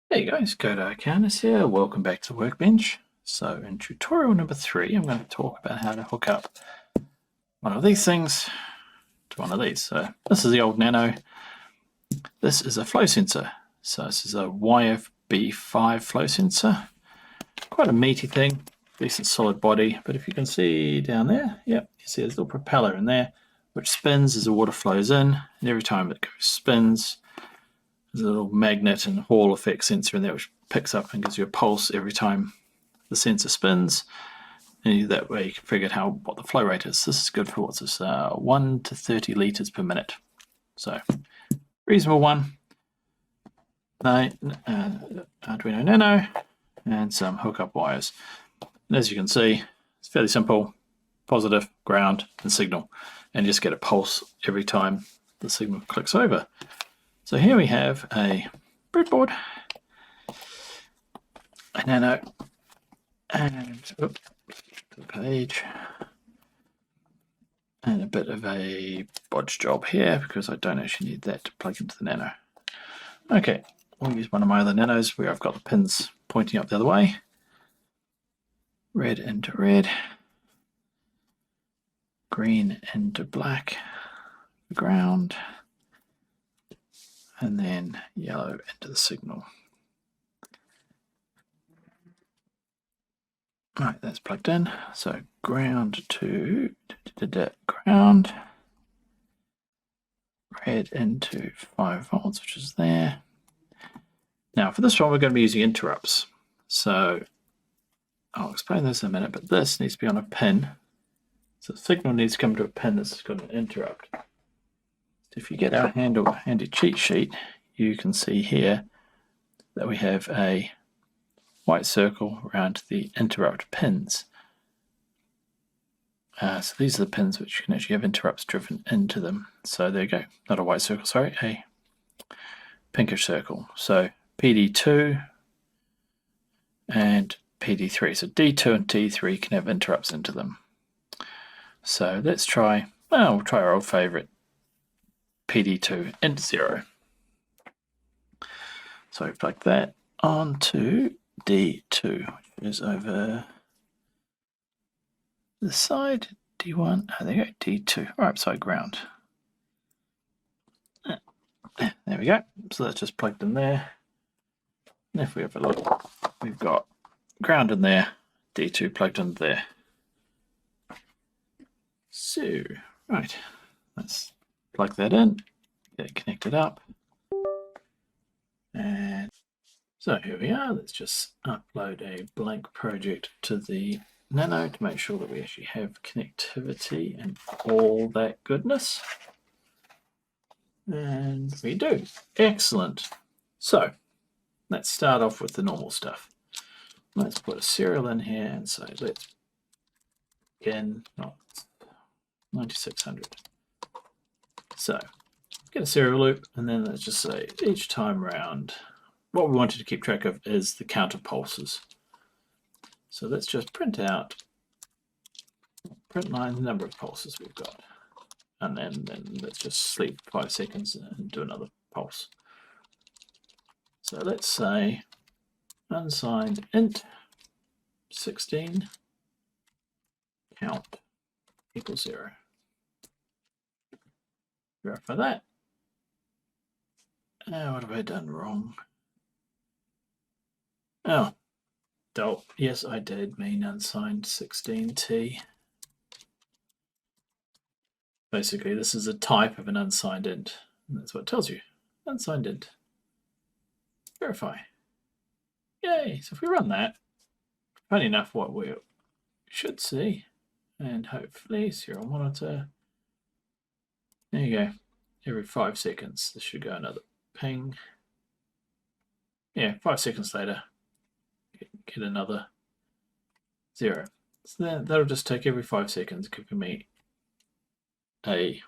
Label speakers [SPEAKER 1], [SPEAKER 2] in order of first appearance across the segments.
[SPEAKER 1] Hey guys, Kodo Canis here. Welcome back to the Workbench. So in tutorial number 3, I'm going to talk about how to hook up one of these things to one of these. So this is the old Nano. This is a flow sensor. So this is a YFB5 flow sensor. Quite a meaty thing, decent solid body. But if you can see down there, yep, you see there's a little propeller in there, which spins as the water flows in. And every time it spins, there's a little magnet and Hall effect sensor in there which picks up and gives you a pulse every time the sensor spins. And that way you can figure out what the flow rate is. This is good for what's this? 1 to 30 liters per minute. So reasonable one. Arduino Nano and some hookup wires. And as you can see, it's fairly simple. Positive, ground, and signal. And you just get a pulse every time the signal clicks over. So here we have a breadboard, a Nano, and the page, and a bit of a bodge job here because I don't actually need that to plug into the Nano. Okay, I'll use one of my other Nanos where I've got the pins pointing up the other way. Red into red, green into black, ground, and then yellow into the signal. Right, that's plugged in. So ground to ground, red into 5 volts, which is there. Now for this one, we're going to be using interrupts. So I'll explain this in a minute, but this needs to be on a pin. So the signal needs to come to a pin that's got an interrupt. If you get our handy cheat sheet, you can see here that we have a white circle around the interrupt pins. So these are the pins which you can actually have interrupts driven into them. So there you go, not a white circle, sorry, a pinkish circle. So PD2 and PD3. So D2 and D3 can have interrupts into them. So let's try, well, we'll try our old favorite, PD2 into 0. So we plug that onto D2, which is over the side, D1, oh, there you go, D2, right beside ground. There we go, so that's just plugged in there. And if we have a look, we've got ground in there, D2 plugged in there. So, right, let's plug that in, get it connected up. And so here we are. Let's just upload a blank project to the Nano to make sure that we actually have connectivity and all that goodness. And we do. Excellent. So let's start off with the normal stuff. Let's put a serial in here and say let's again not 9600. So get a serial loop and then let's just say each time round what we wanted to keep track of is the count of pulses. So let's just print line the number of pulses we've got. And then let's just sleep 5 seconds and do another pulse. So let's say unsigned int 16 count equals 0. Verify that. What have I done wrong? Oh, yes, I did mean unsigned 16t. Basically, this is a type of an unsigned int. And that's what it tells you. Unsigned int. Verify. Yay! So if we run that, funny enough, what we should see, and hopefully serial monitor. There you go. Every 5 seconds, this should go another ping. Yeah, 5 seconds later, get another 0. So that'll just take every 5 seconds, giving me a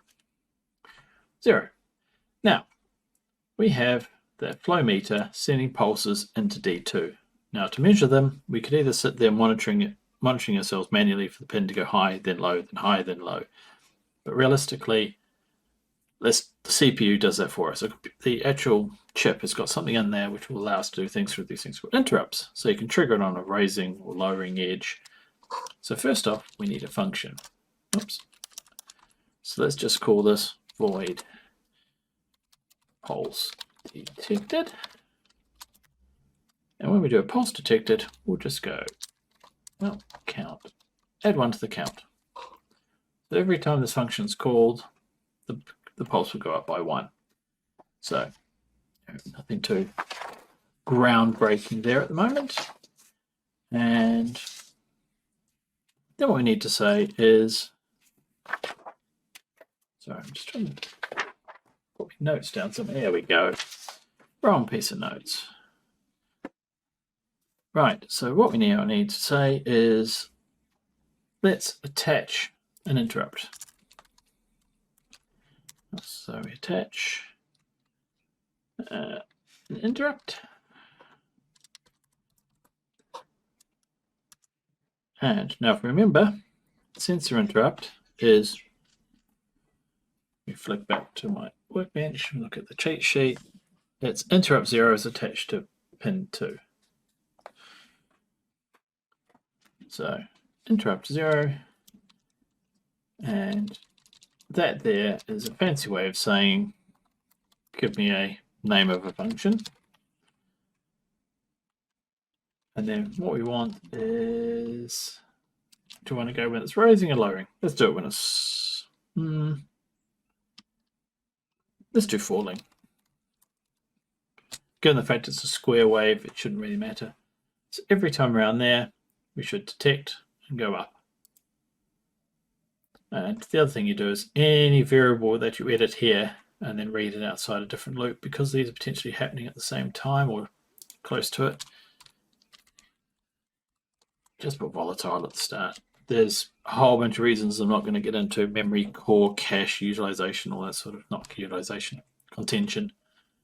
[SPEAKER 1] 0. Now, we have the flow meter sending pulses into D2. Now, to measure them, we could either sit there monitoring ourselves manually for the pin to go high, then low, then high, then low. But realistically, the CPU does that for us. The actual chip has got something in there which will allow us to do things with these things called interrupts. So you can trigger it on a raising or lowering edge. So first off, we need a function. Oops. So let's just call this void pulse detected. And when we do a pulse detected, we'll just go, well, count. Add 1 to the count. So every time this function is called, the pulse will go up by 1. So nothing too groundbreaking there at the moment. And then what we need to say is, sorry, I'm just trying to put my notes down somewhere. There we go. Wrong piece of notes. Right, so what we now need to say is, let's attach an interrupt. So we attach an interrupt. And now if we remember, sensor interrupt is, we flick back to my workbench and look at the cheat sheet, it's interrupt 0 is attached to pin 2. So interrupt 0, and that there is a fancy way of saying, give me a name of a function. And then what we want is, do you want to go when it's raising or lowering? Let's do it when it's, let's do falling. Given the fact it's a square wave, it shouldn't really matter. So every time around there, we should detect and go up. And the other thing you do is any variable that you edit here and then read it outside a different loop, because these are potentially happening at the same time or close to it, just put volatile at the start. There's a whole bunch of reasons I'm not going to get into: memory, core, cache, utilization, all that sort of, not utilization, contention.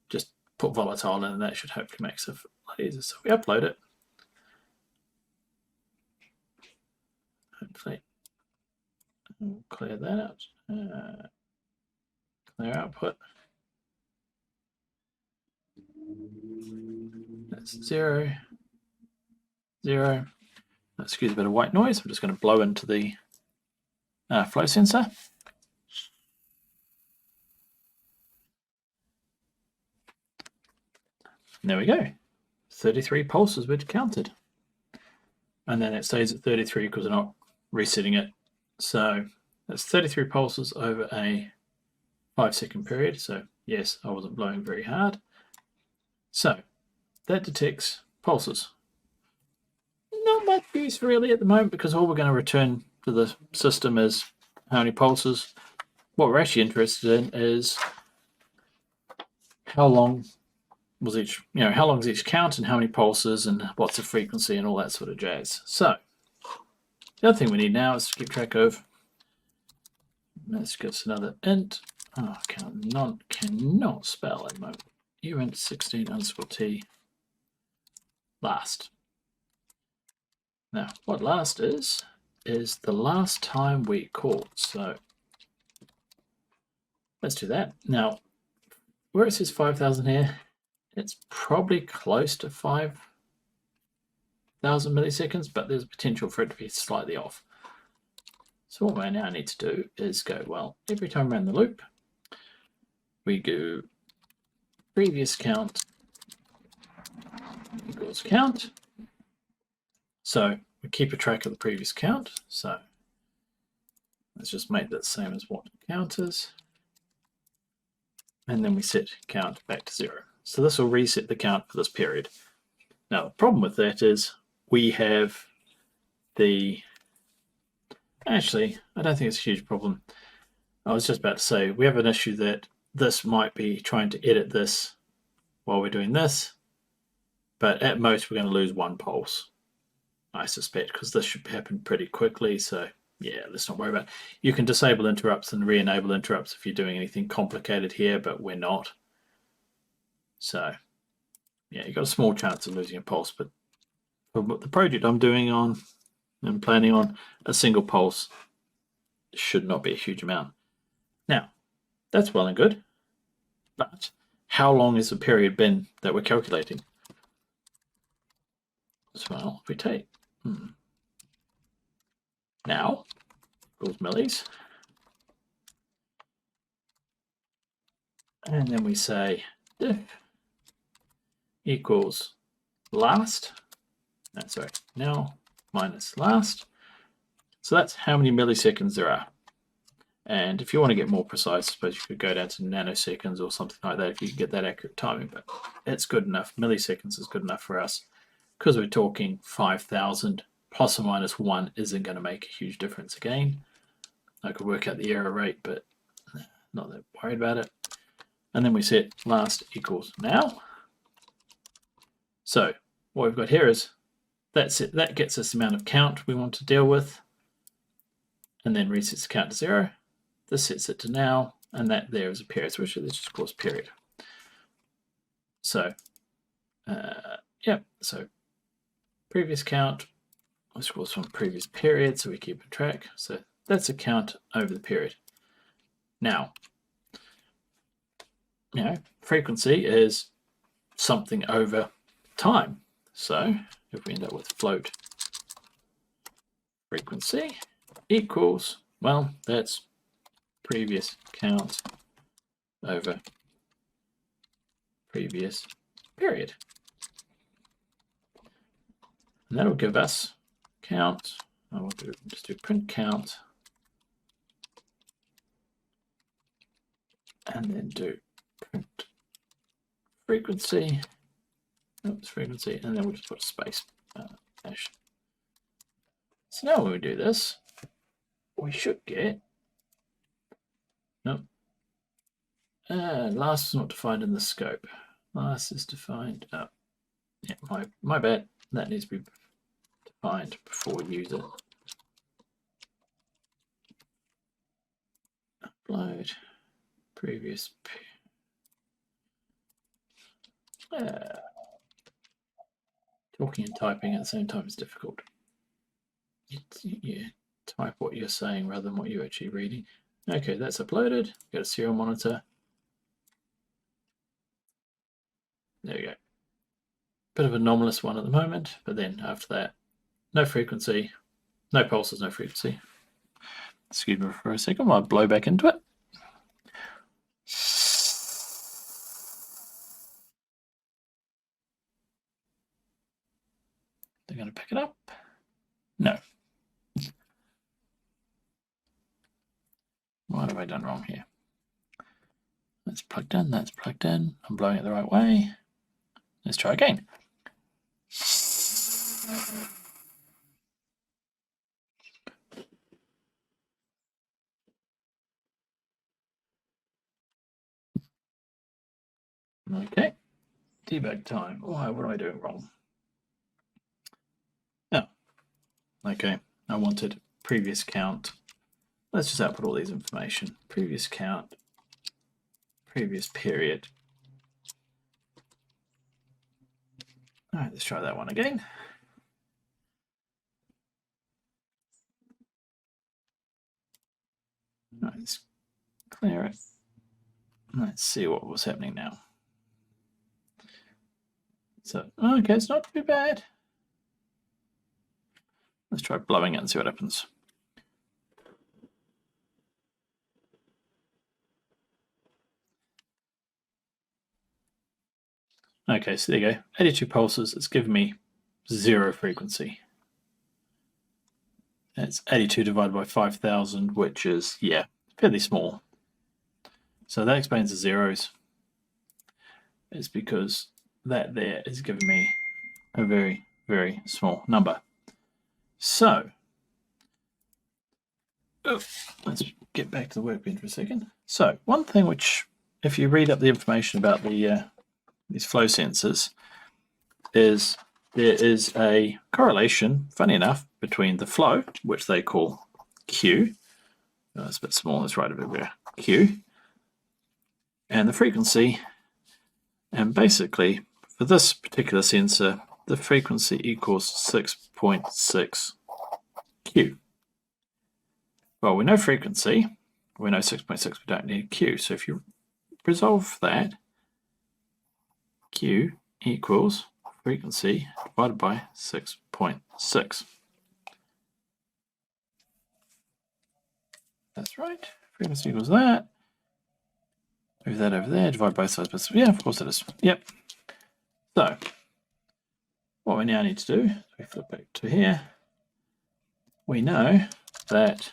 [SPEAKER 1] Just put volatile in and that should hopefully make it a lot easier. So we upload it. Hopefully we'll clear that out. Clear output. That's 0, 0. Excuse a bit of white noise. I'm just going to blow into the flow sensor. And there we go. 33 pulses were counted. And then it stays at 33 because we're not resetting it. So that's 33 pulses over a 5-second period. So yes, I wasn't blowing very hard. So that detects pulses. Not much use really at the moment, because all we're going to return to the system is how many pulses. What we're actually interested in is how long was each, how long is each count and how many pulses and what's the frequency and all that sort of jazz. So the other thing we need now is to keep track of, let's get another int. Oh, cannot spell at the moment. Uint 16 underscore t last. Now, what last is the last time we called. So let's do that. Now, where it says 5,000 here, it's probably close to 5,000 milliseconds, but there's potential for it to be slightly off. So what we now need to do is go, well, every time around the loop, we go previous count equals count. So we keep a track of the previous count. So let's just make that same as what count is. And then we set count back to 0. So this will reset the count for this period. Now the problem with that is we have the, actually, I don't think it's a huge problem. I was just about to say, we have an issue that this might be trying to edit this while we're doing this, but at most we're going to lose 1 pulse, I suspect, because this should happen pretty quickly. So yeah, let's not worry about it. You can disable interrupts and re-enable interrupts if you're doing anything complicated here, but we're not. So yeah, you've got a small chance of losing a pulse, but for the project I'm doing on and planning on, a single pulse should not be a huge amount. Now, that's well and good. But how long is the period been that we're calculating? So well, if we take now equals millis, and then we say diff equals last, now minus last. So that's how many milliseconds there are. And if you want to get more precise, I suppose you could go down to nanoseconds or something like that if you can get that accurate timing, but it's good enough. Milliseconds is good enough for us because we're talking 5,000 plus or minus 1 isn't going to make a huge difference again. I could work out the error rate, but not that worried about it. And then we set last equals now. So what we've got here is that's it. That gets us the amount of count we want to deal with, and then resets the count to 0. This sets it to now, and that there is a period. So let's just call it period. So so previous count, let's call this one previous period, so we keep a track. So that's a count over the period. Now, frequency is something over time. So if we end up with float frequency equals, well, that's previous count over previous period. And that'll give us count. I want to just do print count and then do print frequency. Oops, frequency, and then we'll just put a space dash. So now when we do this, we should get last is not defined in the scope. Last is defined. My bad. That needs to be defined before we use it. Upload previous. Talking and typing at the same time is difficult. You type what you're saying rather than what you're actually reading. Okay, that's uploaded. Got a serial monitor. There we go. Bit of an anomalous one at the moment, but then after that, no frequency, no pulses, no frequency. Excuse me for a second while I blow back into it. They're going to pick it up. No. What have I done wrong here? That's plugged in, that's plugged in. I'm blowing it the right way. Let's try again. Okay, debug time. Why? What am I doing wrong? Oh, okay. I wanted previous count. Let's just output all these information. Previous count, previous period. All right, let's try that one again. All right, let's clear it. Let's see what was happening now. So, okay, it's not too bad. Let's try blowing it and see what happens. Okay, so there you go. 82 pulses. It's given me 0 frequency. It's 82 divided by 5,000, which is, yeah, fairly small. So that explains the zeros. It's because that there is giving me a very, very small number. So, let's get back to the workbench for a second. So, one thing which, if you read up the information about the these flow sensors, is there is a correlation, funny enough, between the flow, which they call Q, it's a bit small, let's write it over there, Q, and the frequency. And basically, for this particular sensor, the frequency equals 6.6 Q. Well, we know frequency, We know 6.6, we don't need Q. So if you resolve that, Q equals frequency divided by 6.6. That's right. Frequency equals that. Move that over there, divide both sides by 6. Yeah, of course it is. Yep. So what we now need to do is we flip back to here. We know that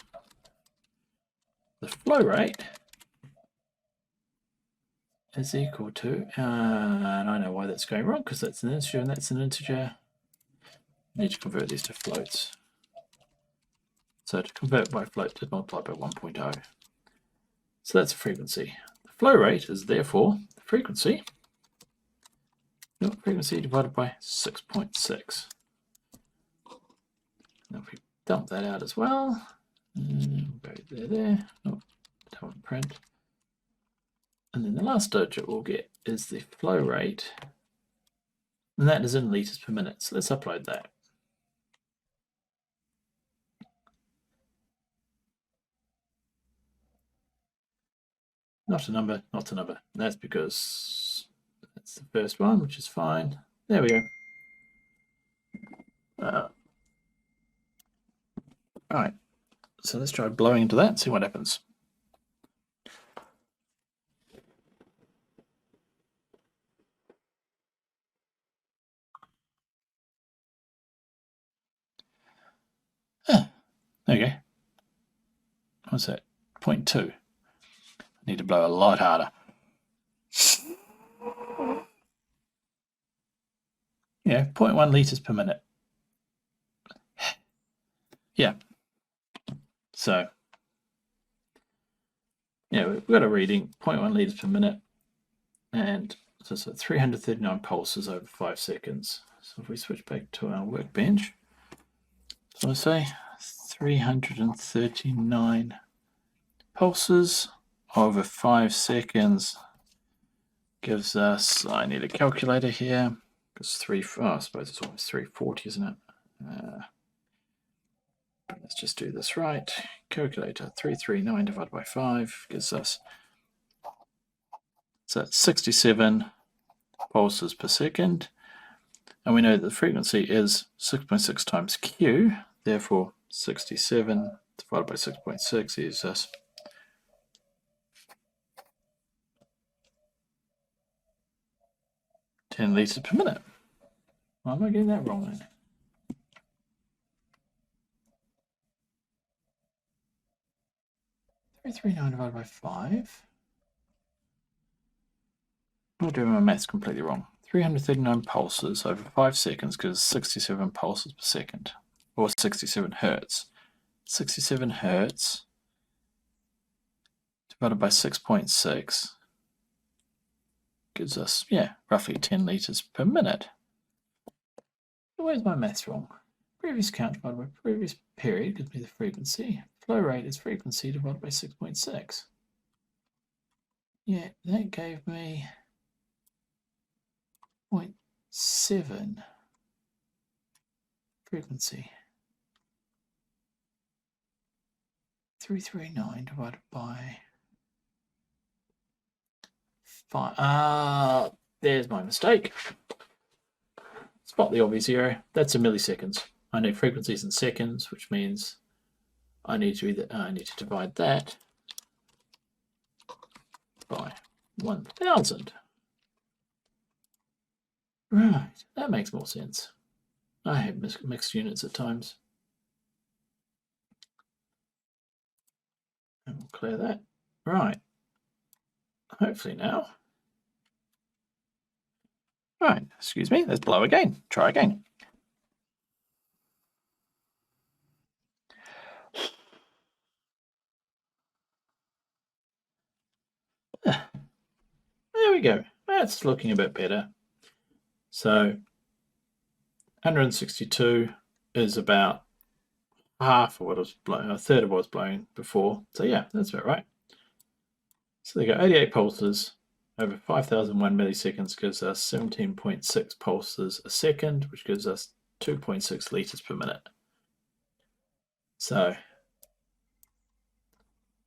[SPEAKER 1] the flow rate is equal to, and I know why that's going wrong, because that's an integer and that's an integer. I need to convert these to floats. So to convert by float, just multiply by 1.0. So that's a frequency. The flow rate is therefore the frequency divided by 6.6. Now if we dump that out as well, go there. Oh, don't print. And then the last digit we'll get is the flow rate, and that is in liters per minute. So let's upload that. Not a number, not a number. That's because that's the first one, which is fine. There we go. Right, so let's try blowing into that and see what happens. Okay. What's that? 0.2. I need to blow a lot harder. Yeah, 0.1 liters per minute. Yeah. So, yeah, we've got a reading 0.1 liters per minute, and so it's 339 pulses over 5 seconds. So if we switch back to our workbench, so I say 339 pulses over 5 seconds gives us, I need a calculator here, because I suppose it's almost 340, isn't it? Let's just do this right. Calculator, 339 divided by 5 gives us, so 67 pulses per second. And we know that the frequency is 6.6 times Q, therefore 67 divided by 6.6 gives us 10 liters per minute. Why am I getting that wrong then? $339 divided by 5. I'm doing my maths completely wrong. 339 pulses over 5 seconds gives 67 pulses per second, or 67 hertz. 67 hertz divided by 6.6 gives us, yeah, roughly 10 liters per minute. Where's my maths wrong? Previous count divided by previous period gives me the frequency. Flow rate is frequency divided by 6.6. Yeah, that gave me 0.7 frequency. 339 divided by 5. There's my mistake. Spot the obvious error. That's in milliseconds. I need frequencies in seconds, which means I need to divide that by 1000. Right, that makes more sense. I hate mixed units at times. And we'll clear that. Right. Hopefully now. Right, excuse me, let's blow again. Try again. There we go. That's looking a bit better. So 162 is about half of what I was blowing, a third of what I was blowing before. So yeah, that's about right. So there you go, 88 pulses over 5001 milliseconds gives us 17.6 pulses a second, which gives us 2.6 liters per minute. So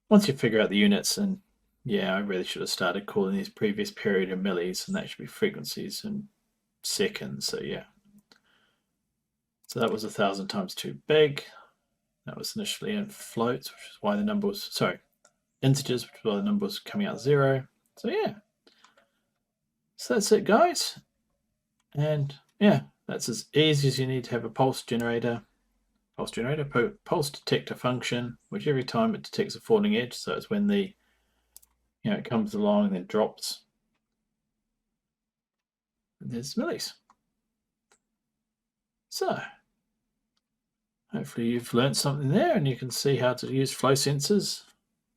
[SPEAKER 1] once you figure out the units, and yeah, I really should have started calling these previous period in millis, and that should be frequencies in seconds. So yeah, so that was 1,000 times too big. That was initially in floats, which is why the number was, sorry, integers, which is why the number was coming out 0. So yeah, so that's it, guys. And yeah, that's as easy as you need to have a pulse detector function, which every time it detects a falling edge, so it's when the, it comes along and then drops. And there's millis. So hopefully you've learned something there, and you can see how to use flow sensors.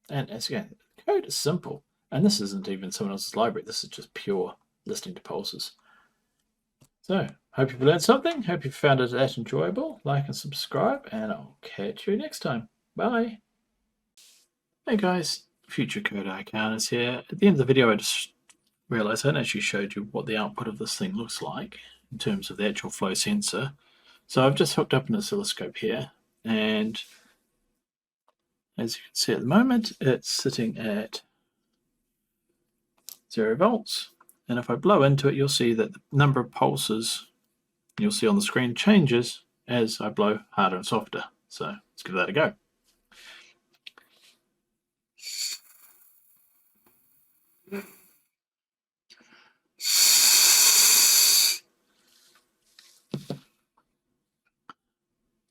[SPEAKER 1] And as again, the code is simple, and this isn't even someone else's library. This is just pure listening to pulses. So hope you've learned something. Hope you found it that enjoyable. Like and subscribe, and I'll catch you next time. Bye. Hey guys, Future Code Icon is here. At the end of the video, I just realized I hadn't actually showed you what the output of this thing looks like in terms of the actual flow sensor. So I've just hooked up an oscilloscope here, and as you can see at the moment, it's sitting at 0 volts. And if I blow into it, you'll see that the number of pulses you'll see on the screen changes as I blow harder and softer. So let's give that a go.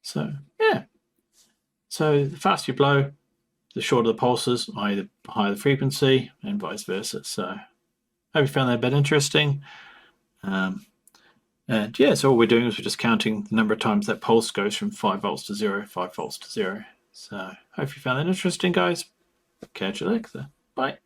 [SPEAKER 1] So yeah, so the faster you blow, the shorter the pulses, i.e. the higher the frequency, and vice versa. So hope you found that a bit interesting. And yeah, so all we're doing is we're just counting the number of times that pulse goes from 5 volts to 0, 5 volts to 0. So hope you found that interesting, guys. Catch you later. Bye.